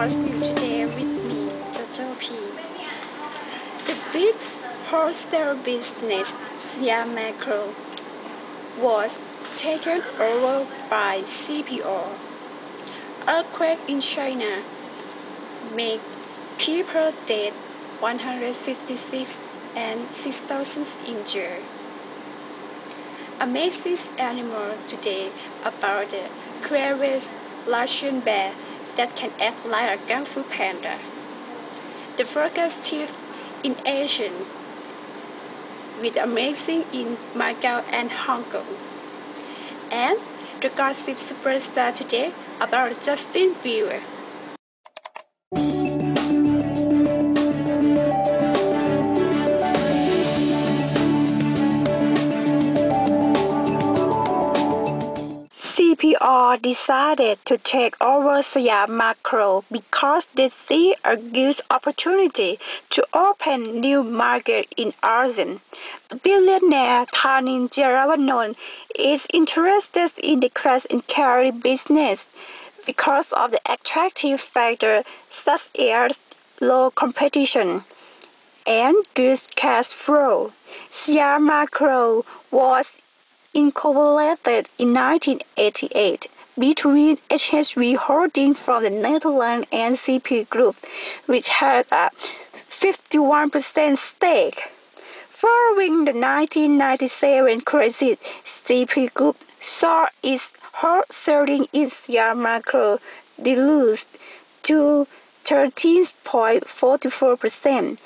podcast today with me, Jojo P. The big wholesale business, Siam Macro, was taken over by CPO. Earthquake in China made people dead 156 and 6,000 injured. Amazing animals today about the curious Russian bear that can act like a Kung Fu panda. The focus thief in Asia with amazing in Macau and Hong Kong. And the gossip superstar today about Justin Bieber. CPR decided to take over Siam Macro because they see a good opportunity to open new market in ASEAN. The billionaire Thanin Jayarabanon is interested in the cash and carry business because of the attractive factors such as low competition and good cash flow. Siam Macro was incorporated in 1988 between HSV Holding from the Netherlands and CP Group, which had a 51% stake. Following the 1997 crisis, CP Group saw its wholesaling in Siam Macro reduced to 13.44%.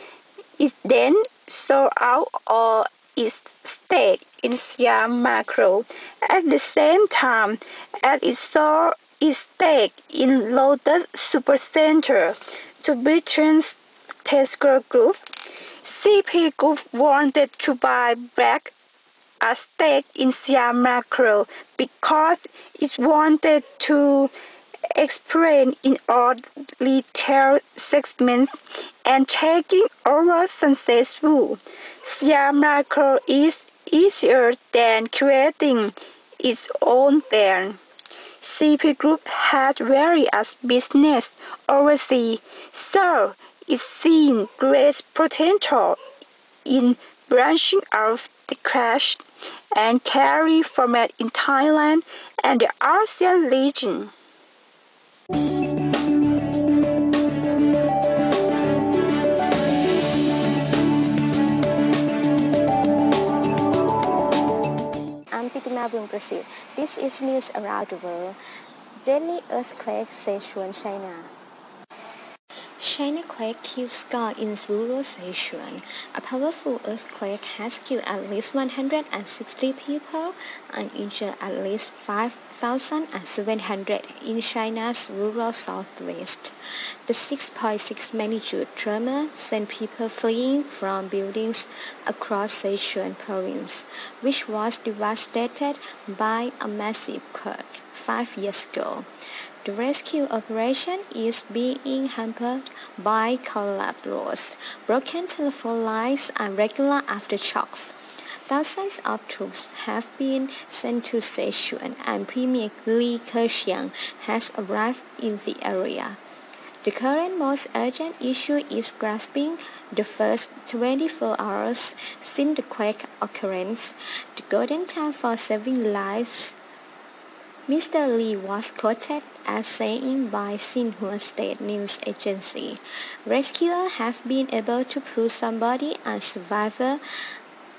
It then sold out all its stake in Siam Macro at the same time as it sold its stake in Lotus Supercenter to Britain's Tesco Group. CP Group wanted to buy back a stake in Siam Macro because it wanted to expand in all retail segments and taking over successful. Siam Macro is easier than creating its own brand. CP Group had various business overseas, so it seen great potential in branching out the cash and carry format in Thailand and the ASEAN region. I'm Pitima Bumprasit. This is news around the world. Deadly earthquake Sichuan, China. China quake kills score in rural Sichuan. A powerful earthquake has killed at least 160 people and injured at least 5,700 in China's rural southwest. The 6.6 magnitude tremor sent people fleeing from buildings across Sichuan province, which was devastated by a massive quake 5 years ago. The rescue operation is being hampered by collapsed roads, broken telephone lines, and regular aftershocks. Thousands of troops have been sent to Sichuan, and Premier Li Keqiang has arrived in the area. The current most urgent issue is grasping the first 24 hours since the quake occurrence, the golden time for saving lives. Mr. Li was quoted as saying by Xinhua State News Agency, "Rescuers have been able to pull somebody and survivor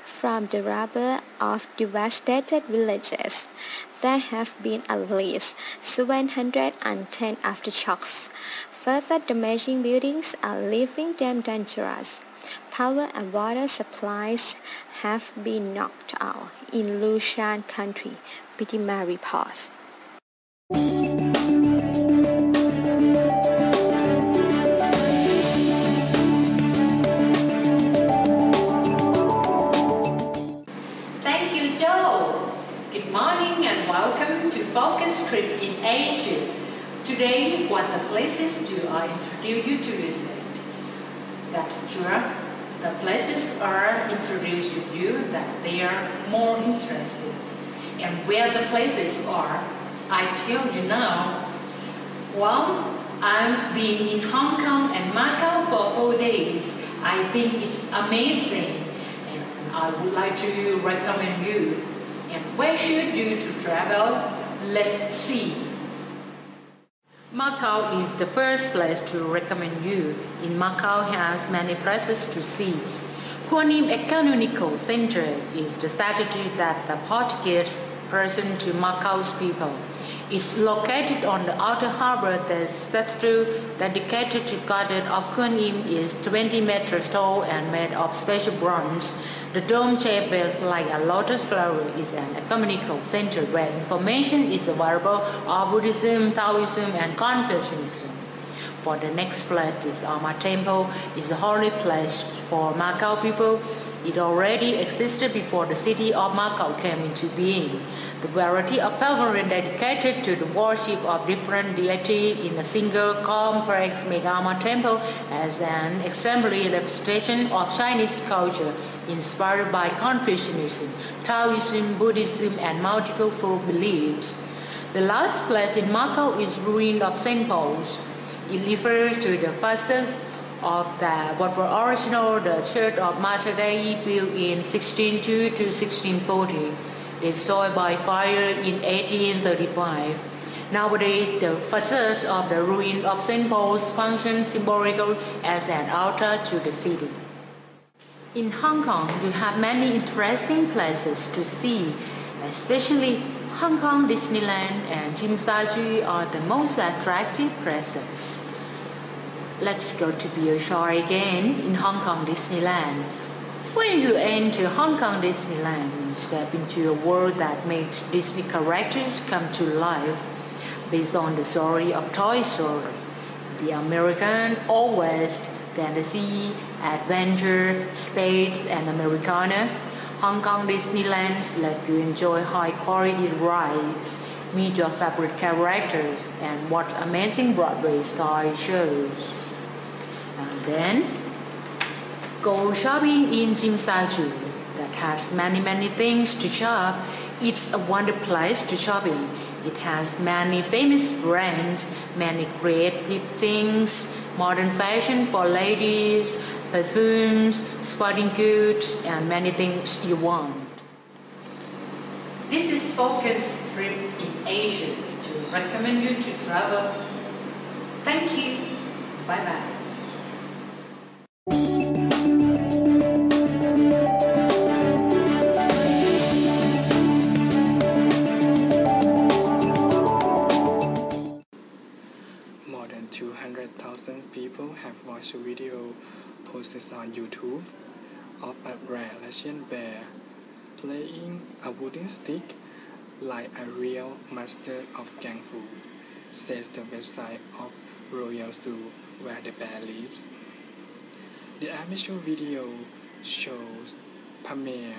from the rubble of devastated villages. There have been at least 710 aftershocks. Further damaging buildings are leaving them dangerous. Power and water supplies have been knocked out in Lushan Country," Pitima reports. Thank you, Joe. Good morning and welcome to Focus Trip in Asia. Today, what the places do I introduce you to visit? That's true. The places are introduced to you that they are more interested. And where the places are, I tell you now. Well, I've been in Hong Kong and Macau for 4 days. I think it's amazing and I would like to recommend you. And where should you to travel? Let's see. Macau is the first place to recommend you. In Macau has many places to see. Guanim Economical Center is the statue that the Portuguese present to Macau's people. It's located on the outer harbor. The statue dedicated to Goddess of Kuan Yin is 20 meters tall and made of special bronze. The dome shaped like a lotus flower is an ecumenical center where information is available of Buddhism, Taoism, and Confucianism. For the next place is Ama Temple. It's a holy place for Macau people. It already existed before the city of Macau came into being. The variety of pavilions dedicated to the worship of different deities in a single complex Megama temple as an exemplary representation of Chinese culture inspired by Confucianism, Taoism, Buddhism, and multiple folk beliefs. The last place in Macau is ruin of St. Paul's. It refers to the facets of what were original the Church of Mater Dei built in 1602 to 1640. Destroyed by fire in 1835. Nowadays, the facades of the ruin of St. Paul's function symbolically as an altar to the city. In Hong Kong, you have many interesting places to see, especially Hong Kong Disneyland and Tsim Sha Tsui are the most attractive places. Let's go to Beer Shore again in Hong Kong Disneyland. When you enter Hong Kong Disneyland, you step into a world that makes Disney characters come to life based on the story of Toy Story. The American Old West, fantasy, adventure, space, and Americana. Hong Kong Disneyland let you enjoy high-quality rides, meet your favorite characters, and watch amazing Broadway-style shows. And then, go shopping in Tsim Sha Tsui that has many things to shop. It's a wonderful place to shop in. It has many famous brands, many creative things, modern fashion for ladies, perfumes, sporting goods, and many things you want. This is Focus Trip in Asia to recommend you to travel. Thank you. Bye-bye. More than 200,000 people have watched a video posted on YouTube of a rare Russian bear playing a wooden stick like a real master of Kung Fu, says the website of Royal Zoo where the bear lives. The amateur video shows Pamir,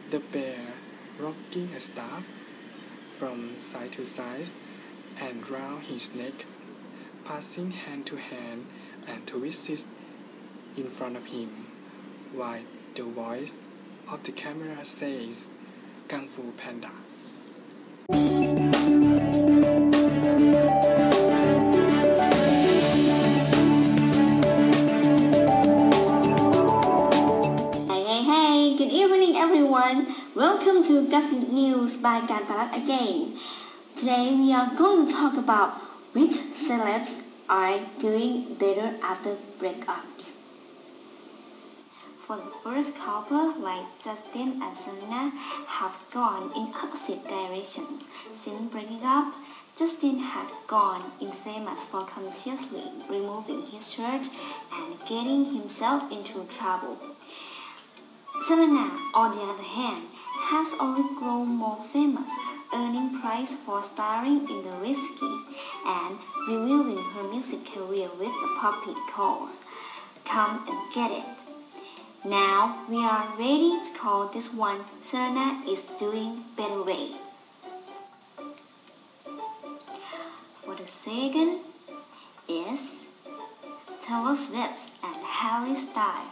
the bear, rocking a staff from side to side and round his neck, passing hand to hand and twists in front of him, while the voice of the camera says, Kung Fu Panda. Hey, good evening everyone. Welcome to Gossip News by Kantarat again. Today we are going to talk about which celebs are doing better after breakups. For the first couple, like Justin and Selena, have gone in opposite directions. Since breaking up, Justin had gone infamous for consciously removing his shirt and getting himself into trouble. Selena, on the other hand, has only grown more famous, earning praise for starring in The Risky and reviewing her music career with the puppy calls Come and Get It. Now we are ready to call this one Selena is doing better way. For the second is Taylor Swift and Harry Styles.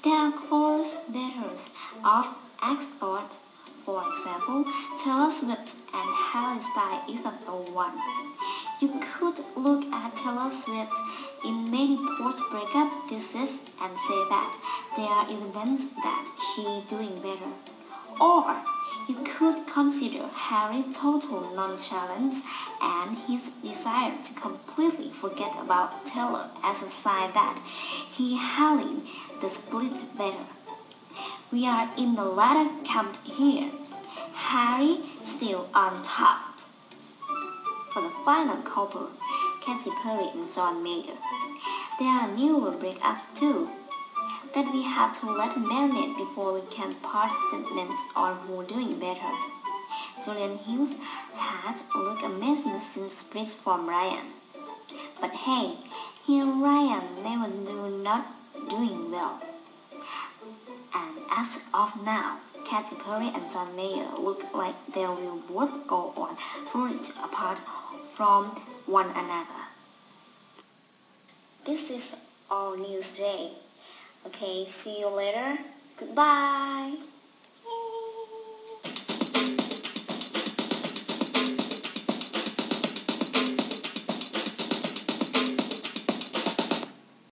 They are close betters of experts. For example, Taylor Swift and Harry Styles is the one. You could look at Taylor Swift in many post-breakup theses and say that they are evidence that she's doing better. Or you could consider Harry's total nonchalance and his desire to completely forget about Taylor as a sign that he handling the split better. We are in the latter camp here. Harry still on top. For the final couple, Katy Perry and John Mayer. There are newer breakups too, that we have to let marinate before we can pass judgment on who's doing better. Julian Hughes has looked amazing since split from Ryan. But hey, here Ryan never do not doing well. And as of now, Katy Perry and John Mayer look like they will both go on further apart from one another. This is all news today. Okay, see you later. Goodbye.